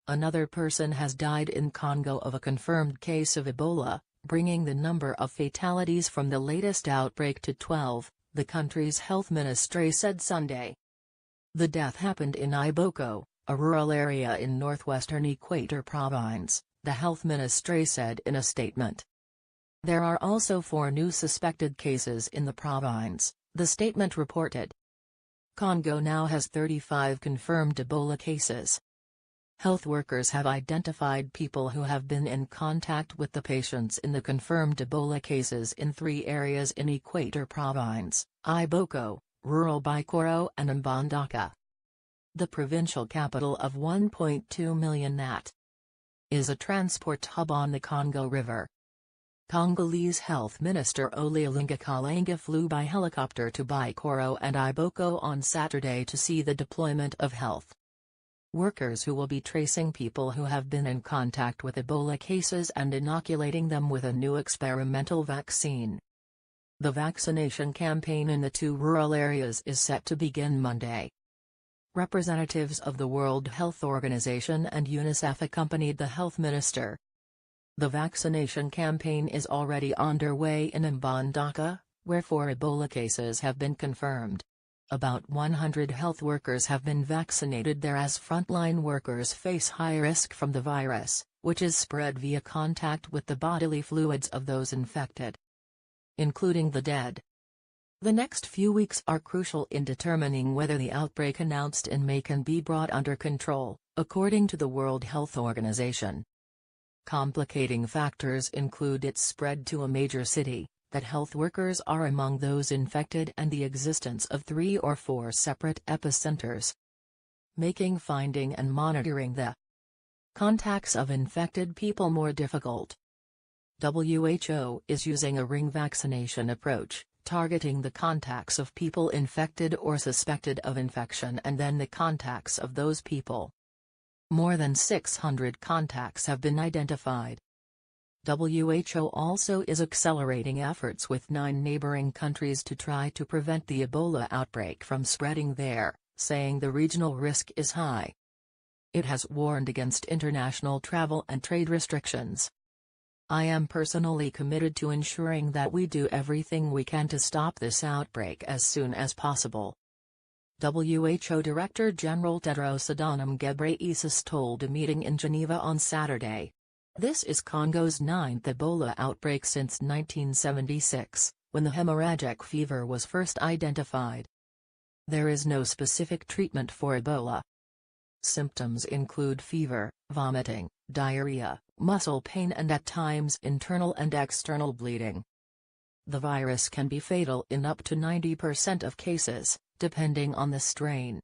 Another person has died in Congo of a confirmed case of Ebola, bringing the number of fatalities from the latest outbreak to 12, the country's health ministry said Sunday. The death happened in Iboko, a rural area in northwestern Equator Province, the health ministry said in a statement. There are also 4 new suspected cases in the province, the statement reported. Congo now has 35 confirmed Ebola cases. Health workers have identified people who have been in contact with the patients in the confirmed Ebola cases in 3 areas in Equator Province, Iboko, rural Bikoro and Mbandaka. The provincial capital of 1.2 million nat. Is a transport hub on the Congo River. Congolese Health Minister Olealinga Kalanga flew by helicopter to Bikoro and Iboko on Saturday to see the deployment of health workers who will be tracing people who have been in contact with Ebola cases and inoculating them with a new experimental vaccine. The vaccination campaign in the 2 rural areas is set to begin Monday. Representatives of the World Health Organization and UNICEF accompanied the health minister. The vaccination campaign is already underway in Mbandaka, where 4 Ebola cases have been confirmed. About 100 health workers have been vaccinated there as frontline workers face high risk from the virus, which is spread via contact with the bodily fluids of those infected, including the dead. The next few weeks are crucial in determining whether the outbreak announced in May can be brought under control, according to the World Health Organization. Complicating factors include its spread to a major city, that health workers are among those infected and the existence of 3 or 4 separate epicenters, making finding and monitoring the contacts of infected people more difficult. WHO is using a ring vaccination approach, targeting the contacts of people infected or suspected of infection and then the contacts of those people. More than 600 contacts have been identified. WHO also is accelerating efforts with 9 neighboring countries to try to prevent the Ebola outbreak from spreading there, saying the regional risk is high. It has warned against international travel and trade restrictions. I am personally committed to ensuring that we do everything we can to stop this outbreak as soon as possible. WHO Director General Tedros Adhanom Ghebreyesus told a meeting in Geneva on Saturday. This is Congo's 9th Ebola outbreak since 1976, when the hemorrhagic fever was first identified. There is no specific treatment for Ebola. Symptoms include fever, vomiting, diarrhea, muscle pain and at times internal and external bleeding. The virus can be fatal in up to 90% of cases, depending on the strain.